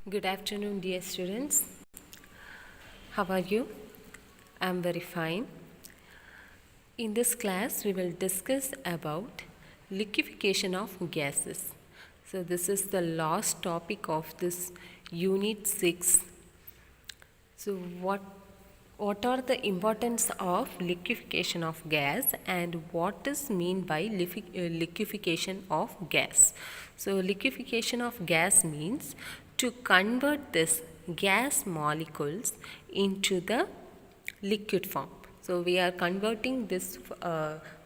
Good afternoon, dear students. How are you? I am very fine. In this class, we will discuss about liquefaction of gases. So, this is the last topic of this Unit 6. So, what are the importance of liquefaction of gas and what is mean by liquefaction of gas? So, liquefaction of gas means to convert this gas molecules into the liquid form. So, we are converting this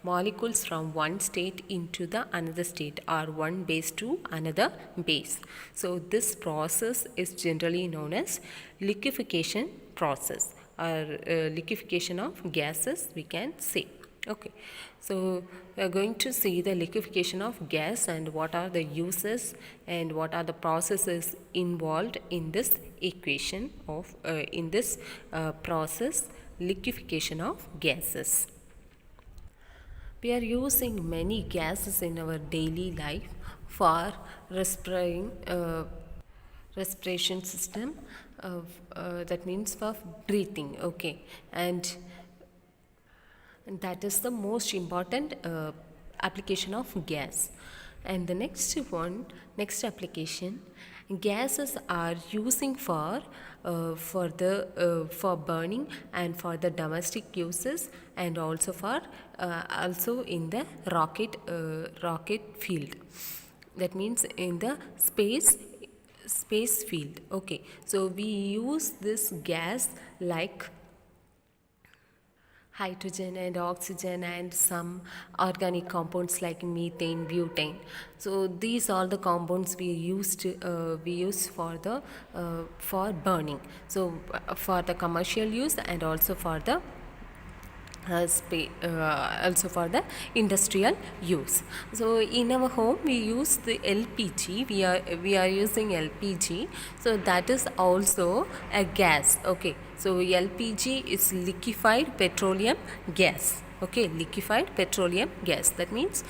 molecules from one state into the another state or one base to another base. So, this process is generally known as liquefaction process or liquefaction of gases, we can say. Okay, so we are going to see the liquefaction of gas and what are the uses and what are the processes involved in this equation of in this process liquefaction of gases. We are using many gases in our daily life for respiration system, that means for breathing. Okay, and that is the most important application of gas. And the next application, gases are using for burning and for the domestic uses and also for also in the rocket field, that means in the space field. Okay, so we use this gas like hydrogen and oxygen and some organic compounds like methane, butane. So these are the compounds we use for burning. So for the commercial use and also for the also for the industrial use. So in our home we use the LPG. We are using LPG. So that is also a gas. Okay, so LPG is liquefied petroleum gas. Okay, liquefied petroleum gas. That means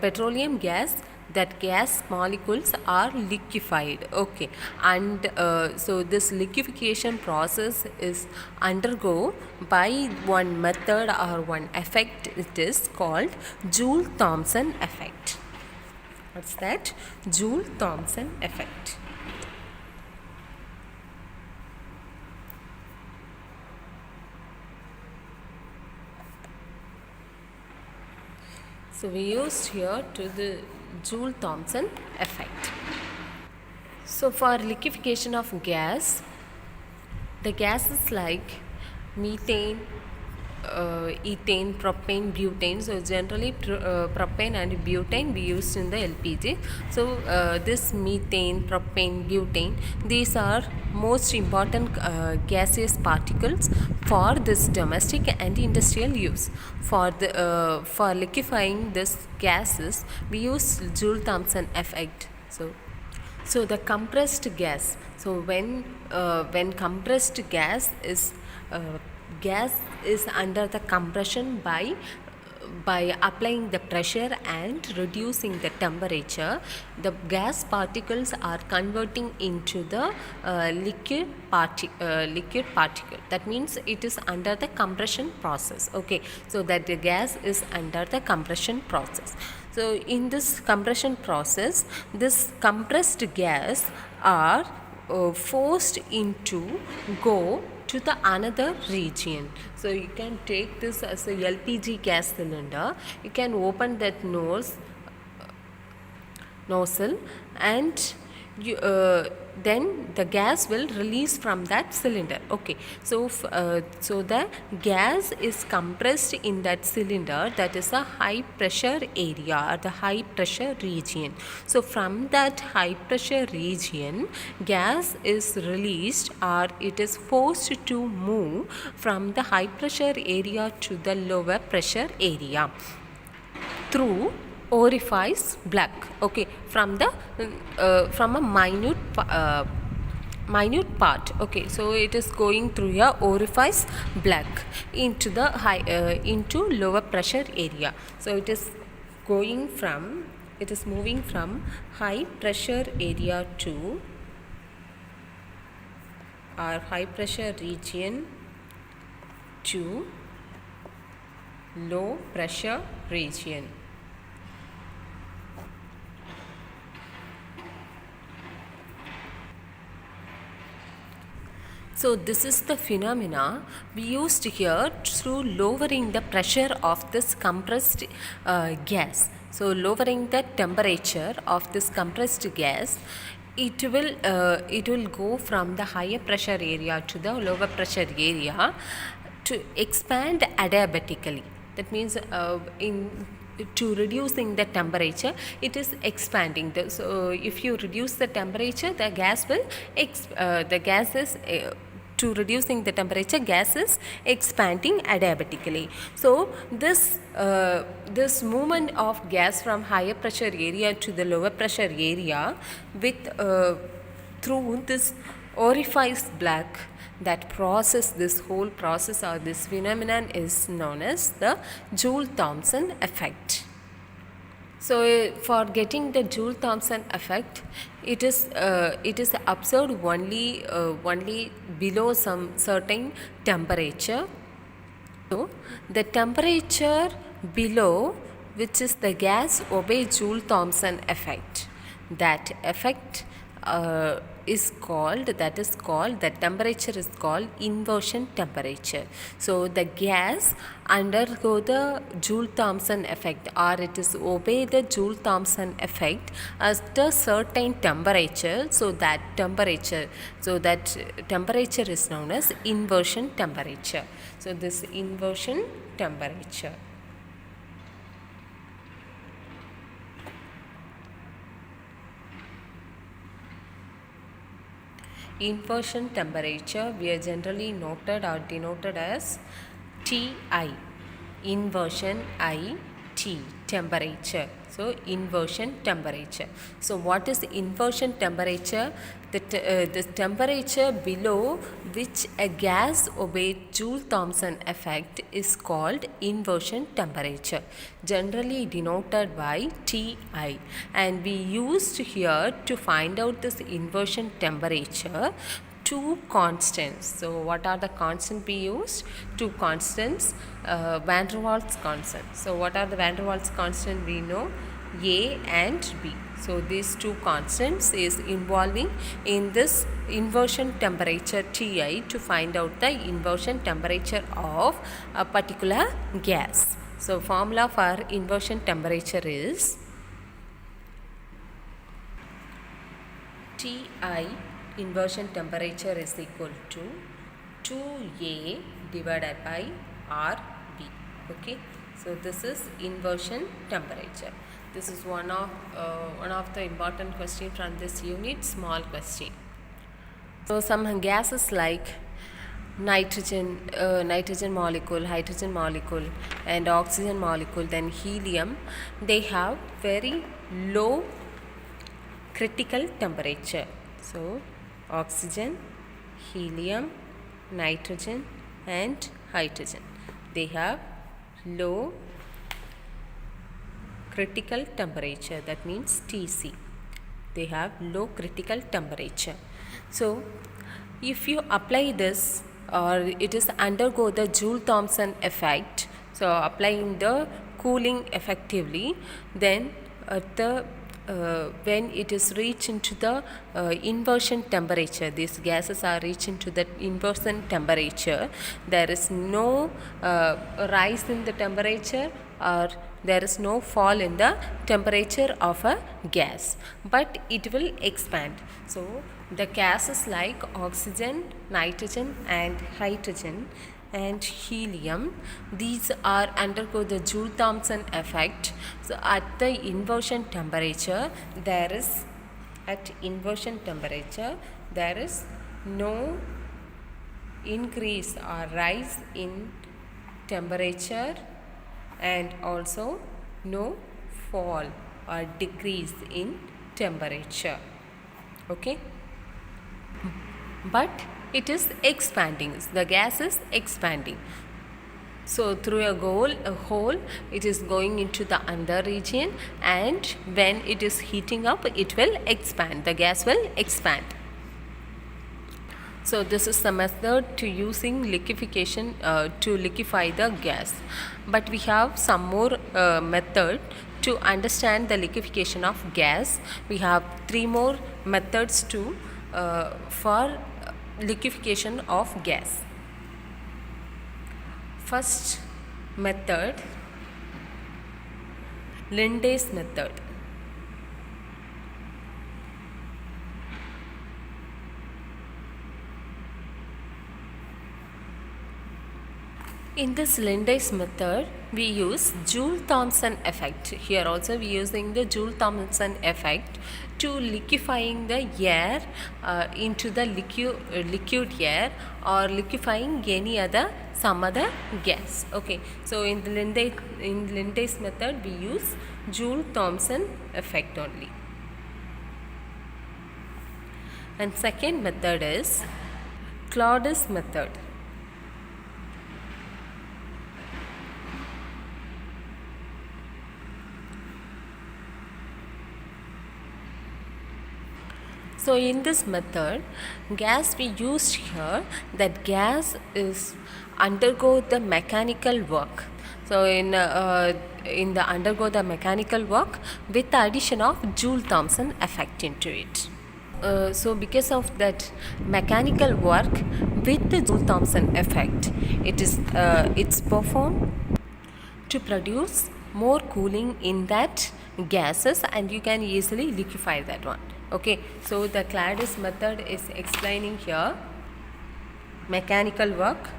petroleum gas, that gas molecules are liquefied. Okay, and so this liquefaction process is undergo by one method or one effect. It is called Joule-Thomson effect. What's that? Joule-Thomson effect. So we used here to the Joule-Thomson effect. So for liquefaction of gas, the gases like methane, ethane, propane, butane. So generally propane and butane we used in the LPG. So this methane, propane, butane, these are most important gaseous particles for this domestic and industrial use. For for liquefying this gases, we use Joule-Thomson effect. So the compressed gas. So when compressed gas is under the compression by applying the pressure and reducing the temperature, the gas particles are converting into the liquid particle. That means it is under the compression process. Okay, so that the gas is under the compression process. So in this compression process, this compressed gas are forced into go to the another region. So you can take this as a LPG gas cylinder. You can open that nozzle and then the gas will release from that cylinder. Okay, so the gas is compressed in that cylinder, that is a high pressure area or the high pressure region. So from that high pressure region, gas is released or it is forced to move from the high pressure area to the lower pressure area through orifice plug. Okay, from a minute part. Okay, so it is going through a orifice plug into the into lower pressure area. So it is moving from high pressure area to or high pressure region to low pressure region. So this is the phenomena we used here through lowering the pressure of this compressed gas. So lowering the temperature of this compressed gas, it will go from the higher pressure area to the lower pressure area to expand adiabatically. That means to reducing the temperature, it is expanding. So if you reduce the temperature, the gas will to reducing the temperature, gas is expanding adiabatically. So this movement of gas from higher pressure area to the lower pressure area with through this orifice block, that process, this whole process or this phenomenon is known as the Joule-Thomson effect. So for getting the Joule-Thomson effect, it is observed only below some certain temperature. So the temperature below which is the gas obey Joule-Thomson effect. That effect the temperature is called inversion temperature. So the gas undergo the Joule-Thomson effect, or it is obey the Joule-Thomson effect at a certain temperature. So that temperature is known as inversion temperature. So this inversion temperature. Inversion temperature we are generally noted or denoted as Ti. Inversion I T, temperature. So inversion temperature. So what is inversion temperature? The temperature below which a gas obeys Joule-Thomson effect is called inversion temperature, generally denoted by Ti. And we used here to find out this inversion temperature two constants. So what are the constants we used? Two constants, van der Waals constant. So what are the van der Waals constant? We know A and B. So these two constants is involving in this inversion temperature Ti to find out the inversion temperature of a particular gas. So formula for inversion temperature is Ti inversion temperature is equal to 2A divided by RB. Okay, so this is inversion temperature. This is one of the important question from this unit, small question. So some gases like nitrogen molecule, hydrogen molecule and oxygen molecule, then helium, they have very low critical temperature. So oxygen, helium, nitrogen and hydrogen, they have low critical temperature, that means Tc. They have low critical temperature. So if you apply this, or it is undergo the Joule-Thomson effect, so applying the cooling effectively, then when it is reached into the inversion temperature, these gases are reached into the inversion temperature, there is no rise in the temperature or there is no fall in the temperature of a gas, but it will expand. So the gases like oxygen, nitrogen and hydrogen and helium, these are undergo the Joule-Thomson effect. So at the inversion temperature, there is no increase or rise in temperature and also no fall or decrease in temperature. Okay, but it is expanding, the gas is expanding. So through a hole it is going into the under region, and when it is heating up it will expand, the gas will expand. So this is the method to using liquefaction to liquefy the gas. But we have some more method to understand the liquefaction of gas. We have three more methods to for liquefaction of gas. First method, Linde's method. In this Linde's method, we use Joule-Thomson effect. Here also we using the Joule-Thomson effect to liquefying the air into the liquid air or liquefying any other some other gas. Okay, so in the Linde's method we use Joule-Thomson effect only. And second method is Claude's method. So in this method, gas we used here, that gas is undergo the mechanical work. So in the undergo the mechanical work with the addition of Joule-Thomson effect into it. So because of that mechanical work with the Joule-Thomson effect, it's performed to produce more cooling in that gases, and you can easily liquefy that one. Okay, so the Claude's method is explaining here mechanical work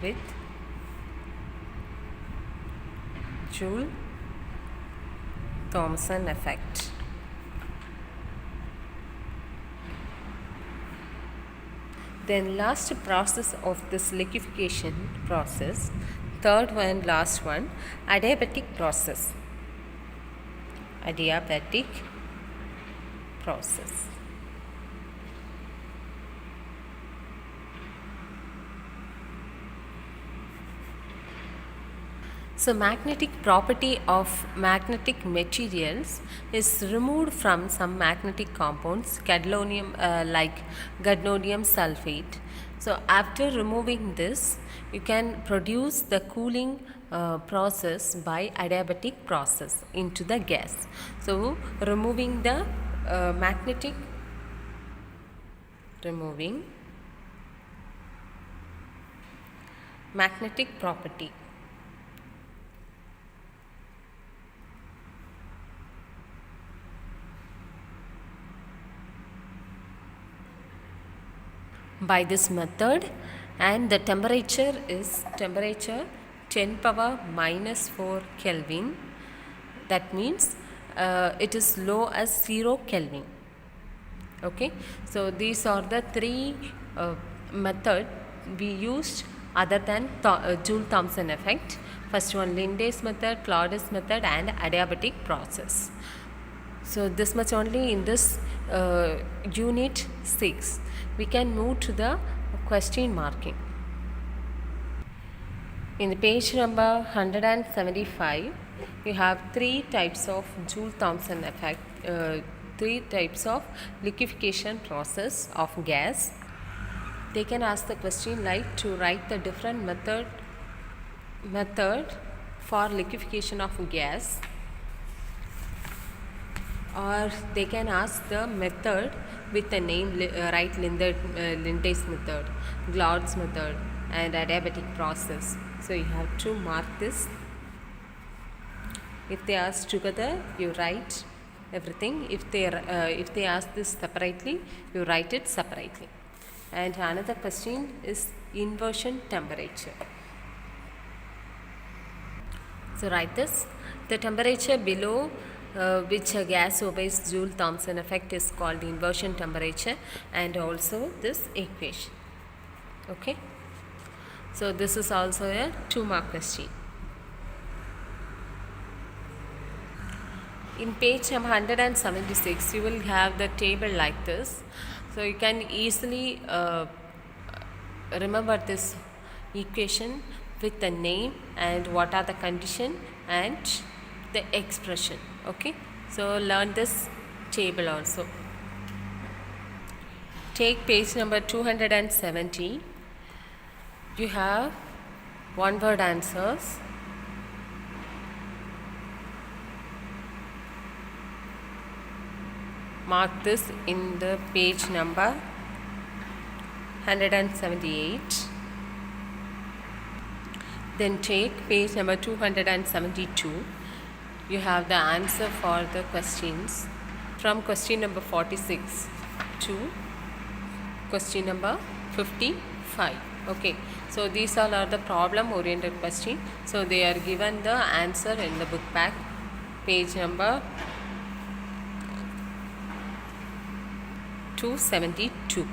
with Joule-Thomson effect. Then last process of this liquefaction process, third one, last one, adiabatic process. Adiabatic process. So magnetic property of magnetic materials is removed from some magnetic compounds, gadolinium like gadolinium sulfate. So after removing this, you can produce the cooling process by adiabatic process into the gas. So removing the magnetic property. By this method, and the temperature is 10 power minus 4 Kelvin. That means it is low as 0 Kelvin. Okay, so these are the three method we used other than Joule-Thomson effect. First one, Linde's method, Claude's method, and adiabatic process. So this much only in this unit 6. We can move to the question marking. In the page number 175, you have three types of Joule-Thomson effect, three types of liquefaction process of gas. They can ask the question like to write the different method for liquefaction of gas, or they can ask the method with the name, write Linde's method, Claude's method, and adiabatic process. So you have to mark this. If they ask together, you write everything. If they ask this separately, you write it separately. And another question is inversion temperature. So write this. The temperature below which a gas obeys Joule-Thomson effect is called inversion temperature, and also this equation. Okay, so this is also a 2-mark question. In page 176, you will have the table like this, so you can easily remember this equation with the name and what are the condition and the expression. Okay, so learn this table also. Take page number 270. You have one word answers. Mark this in the page number 178. Then take page number 272. You have the answer for the questions from question number 46 to question number 55. Okay, so these all are the problem oriented questions. So they are given the answer in the book pack, page number 272.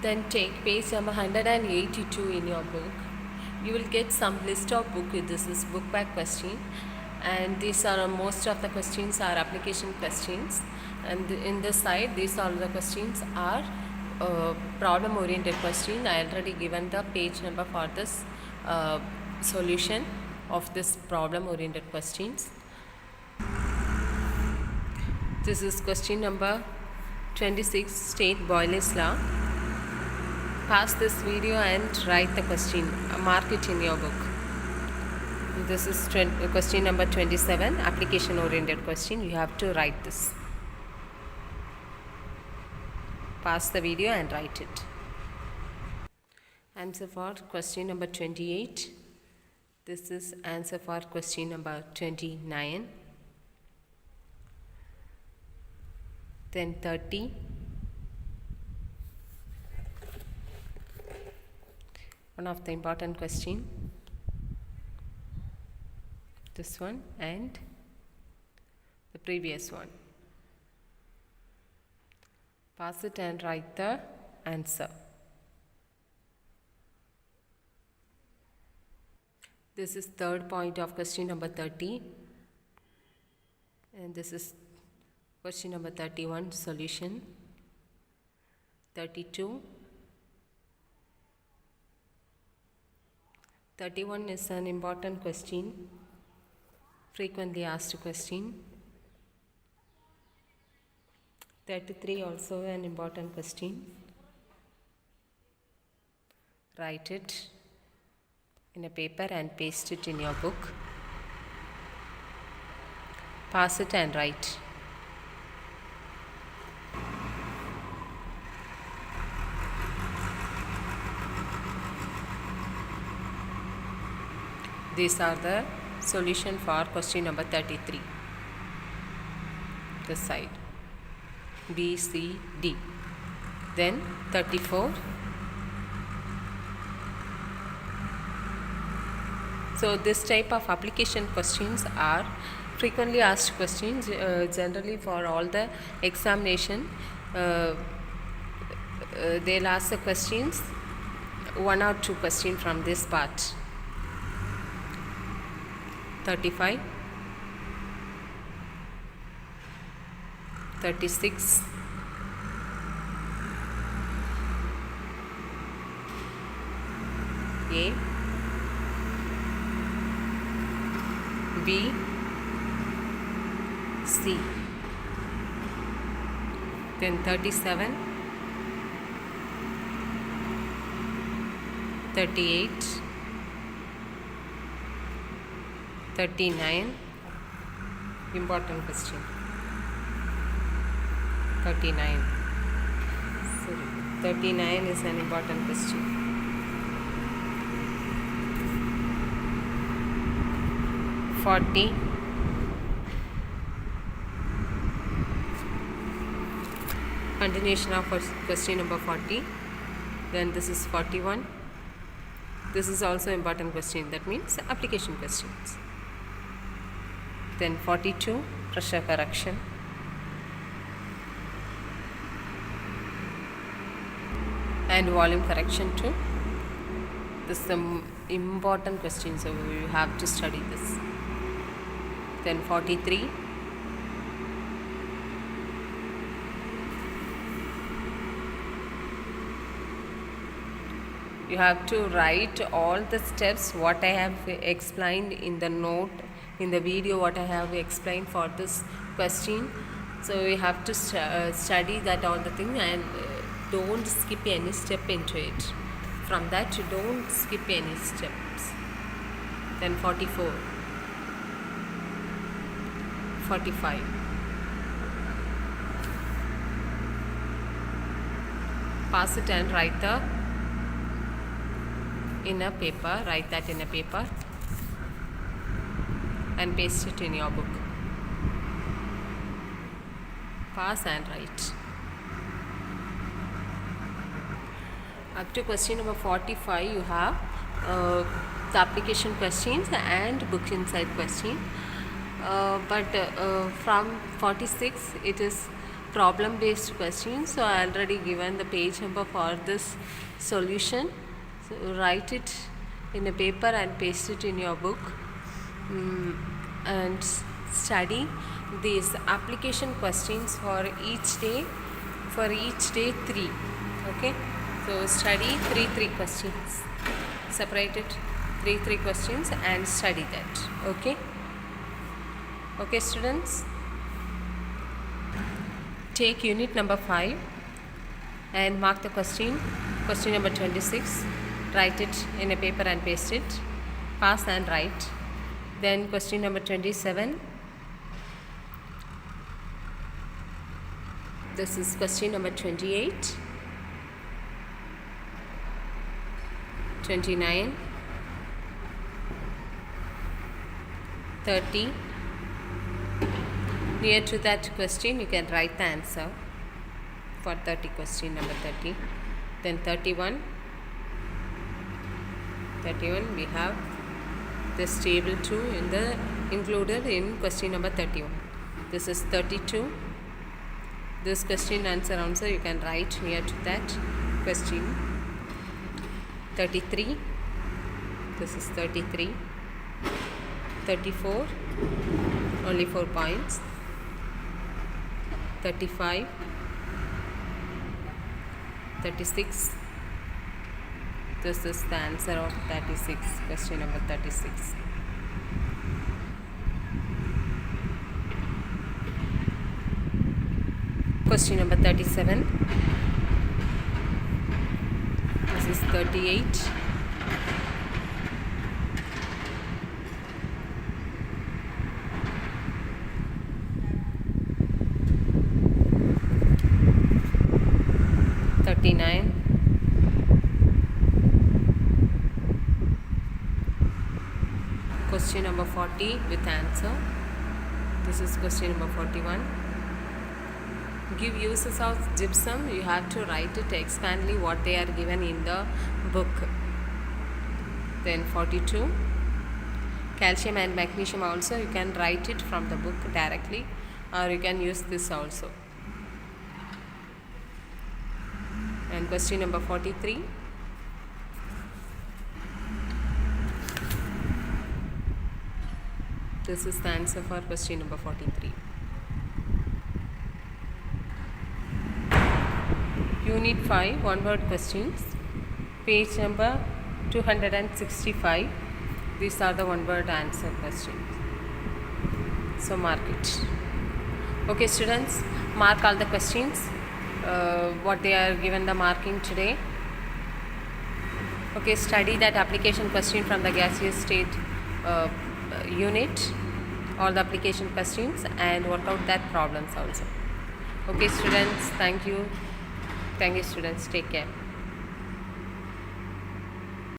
Then take page number 182 in your book. You will get some list of book. This is book back question, and these are most of the questions are application questions, and in this side these all the questions are problem oriented question. I already given the page number for this solution of this problem oriented questions. This is question number 26, state Boyle's law. Pause this video and write the question, mark it in your book. This is question number 27, application oriented question. You have to write this. Pause the video and write it. Answer for question number 28. This is answer for question number 29. Then 30. One of the important question. This one and the previous one. Pass it and write the answer. This is third point of question number 30, and this is question number 31, solution. 32. 31 is an important question, frequently asked question. 33 also an important question. Write it in a paper and paste it in your book. Pass it and write. These are the solution for question number 33. This side. B, C, D. Then 34. So this type of application questions are frequently asked questions, generally for all the examination. They'll ask the questions, one or two questions from this part. 35. 36. A, B, C. Then 37, 38, 39, important question. 39. So 39 is an important question. 40. Continuation of question number 40. Then this is 41. This is also important question, that means application questions. Then 42, pressure correction. And volume correction too. This is the important question, so you have to study this. Then 43. you have to write all the steps what I have explained in the note, in the video what I have explained for this question. So you have to study that all the thing, and don't skip any step into it. From that you don't skip any steps. Then 44, 45. Pass it and write the in a paper, write that in a paper and paste it in your book. Pass and write. Up to question number 45 you have the application questions and book inside question. But from 46 it is problem based questions. So I already given the page number for this solution. So write it in a paper and paste it in your book, and study these application questions for each day. For each day 3. Okay, so study 3 questions, separate it 3 questions and study that. Okay students, take unit number 5 and mark the question number 26. Write it in a paper and paste it. Pass and write. Then question number 27. This is question number 28, 29, 30. Near to that question you can write the answer for 30, question number 30. Then 31 we have this table 2 included in question number 31. This is 32. This question answer you can write near to that question. 33. This is 33. 34. Only 4 points. 35. 36. This is the answer of 36, question number 36. Question number 37. This is 38. 39. Question number 40 with answer. This is question number 41. Give uses of gypsum. You have to write it expandly what they are given in the book. Then 42. Calcium and magnesium also you can write it from the book directly, or you can use this also. And question number 43. This is the answer for question number 43. Unit 5, one-word questions. Page number 265. These are the one-word answer questions. So mark it. Okay students, mark all the questions. What they are given the marking today. Okay, study that application question from the gaseous state unit, all the application questions, and work out that problems also. Okay students, thank you students, take care.